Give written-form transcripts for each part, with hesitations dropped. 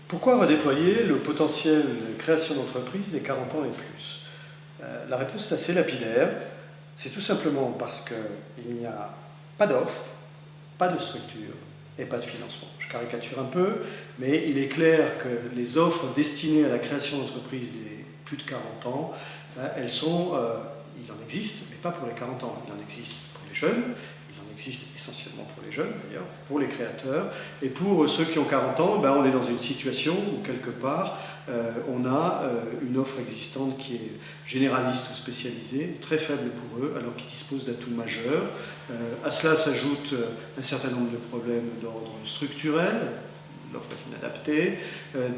Pourquoi redéployer le potentiel de création d'entreprise des 40 ans et plus? La réponse est assez lapidaire. C'est tout simplement parce qu'il n'y a pas d'offre, pas de structure et pas de financement. Je caricature un peu, mais il est clair que les offres destinées à la création d'entreprises des plus de 40 ans, elles sont, il en existe, mais pas pour les 40 ans. Il en existe pour les jeunes, il en existe essentiellement pour les jeunes d'ailleurs, pour les créateurs. Et pour ceux qui ont 40 ans, on est dans une situation où quelque part, on a une offre existante qui est généraliste ou spécialisée, très faible pour eux, alors qu'ils disposent d'atouts majeurs. À cela s'ajoute un certain nombre de problèmes d'ordre structurel, l'offre est inadaptée,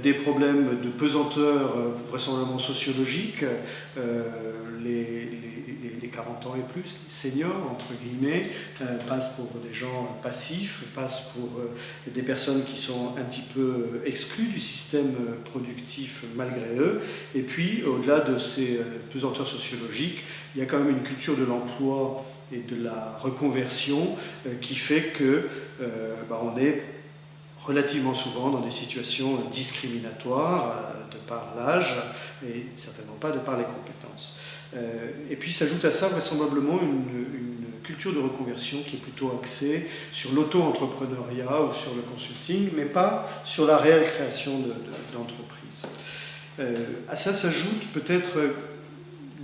des problèmes de pesanteur vraisemblablement sociologique, les 40 ans et plus, les seniors, entre guillemets, passent pour des gens passifs, passent pour des personnes qui sont un petit peu exclues du système productif malgré eux. Et puis, au-delà de ces pesanteurs sociologiques, il y a quand même une culture de l'emploi et de la reconversion qui fait que on est relativement souvent dans des situations discriminatoires de par l'âge et certainement pas de par les compétences. Et puis s'ajoute à ça vraisemblablement une culture de reconversion qui est plutôt axée sur l'auto-entrepreneuriat ou sur le consulting, mais pas sur la réelle création d'entreprises. À ça s'ajoute peut-être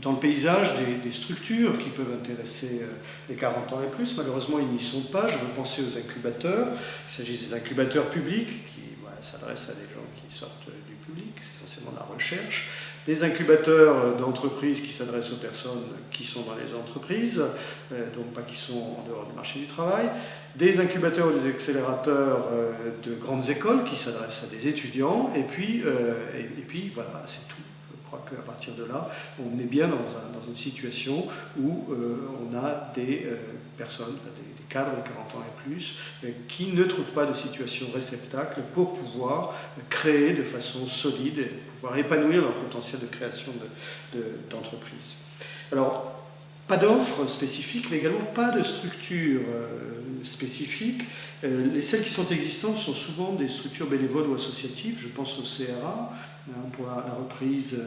dans le paysage des structures qui peuvent intéresser les 40 ans et plus. Malheureusement, ils n'y sont pas. Je veux penser aux incubateurs. Il s'agit des incubateurs publics qui s'adressent à des gens qui sortent du public, essentiellement de la recherche. Des incubateurs d'entreprises qui s'adressent aux personnes qui sont dans les entreprises, donc pas qui sont en dehors du marché du travail. Des incubateurs ou des accélérateurs de grandes écoles qui s'adressent à des étudiants. Et puis voilà, c'est tout. Je crois qu'à partir de là, on est bien dans une situation où on a des personnes, des cadres de 40 ans et plus, qui ne trouvent pas de situation réceptacle pour pouvoir créer de façon solide et pouvoir épanouir leur potentiel de création d'entreprise. Alors, pas d'offres spécifiques, mais également pas de structure spécifique. Celles qui sont existantes sont souvent des structures bénévoles ou associatives. Je pense au CRA, pour la reprise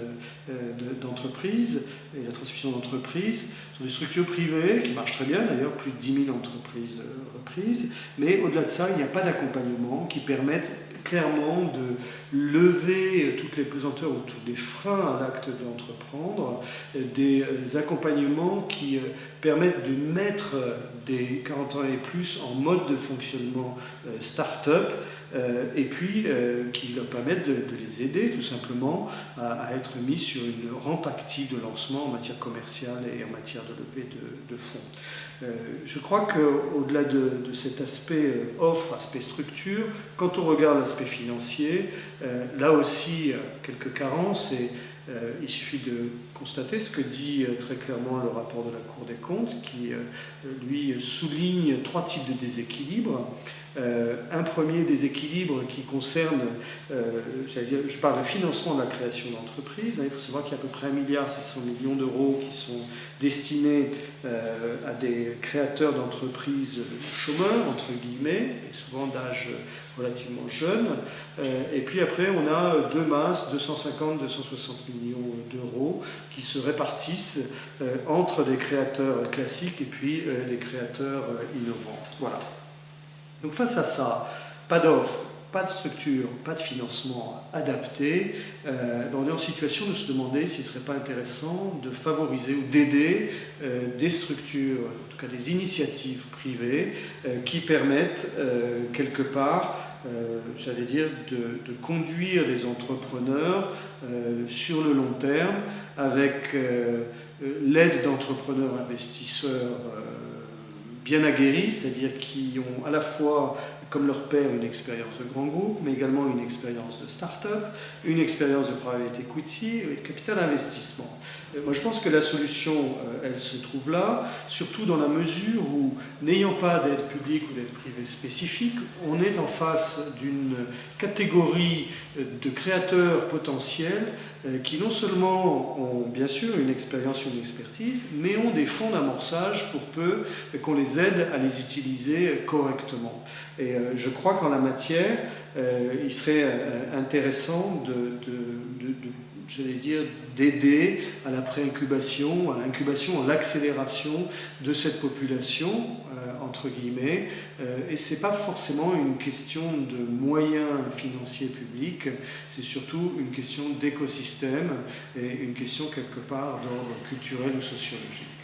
d'entreprises et la transmission d'entreprises. Ce sont des structures privées qui marchent très bien, d'ailleurs, plus de 10 000 entreprises reprises. Mais au-delà de ça, il n'y a pas d'accompagnement qui permette clairement de lever toutes les pesanteurs ou tous les freins à l'acte d'entreprendre, des accompagnements qui permettent de mettre des 40 ans et plus en mode de fonctionnement start-up, et puis qui leur permettent de les aider tout simplement à être mis sur une rampe active de lancement en matière commerciale et en matière de levée de fonds. Je crois qu'au-delà de cet aspect offre, aspect structure, quand on regarde l'aspect financier, là aussi quelques carences et il suffit de constater ce que dit très clairement le rapport de la Cour des comptes qui, lui, souligne 3 types de déséquilibres. Un premier déséquilibre qui concerne, je parle de financement de la création d'entreprises. Il faut savoir qu'il y a à peu près 1,6 milliard d'euros qui sont destinés à des créateurs d'entreprises chômeurs, entre guillemets, et souvent d'âge relativement jeune. Et puis après, on a deux masses, 250-260 millions d'euros, qui se répartissent entre des créateurs classiques et puis des créateurs innovants. Voilà. Donc face à ça, pas d'offre, pas de structure, pas de financement adapté, on est en situation de se demander s'il ne serait pas intéressant de favoriser ou d'aider des structures, en tout cas des initiatives privées, qui permettent quelque part, j'allais dire, de conduire des entrepreneurs sur le long terme avec l'aide d'entrepreneurs investisseurs bien aguerris, c'est-à-dire qui ont à la fois, comme leur père, une expérience de grand groupe, mais également une expérience de start-up, une expérience de private equity et de capital investissement. Moi, je pense que la solution, elle se trouve là, surtout dans la mesure où, n'ayant pas d'aide publique ou d'aide privée spécifique, on est en face d'une catégorie de créateurs potentiels qui non seulement ont bien sûr une expérience, une expertise, mais ont des fonds d'amorçage pour peu qu'on les aide à les utiliser correctement. Et je crois qu'en la matière, il serait intéressant j'allais dire, d'aider à la pré-incubation, à l'incubation, à l'accélération de cette population, entre guillemets. Et ce n'est pas forcément une question de moyens financiers publics, c'est surtout une question d'écosystème et une question quelque part d'ordre culturel ou sociologique.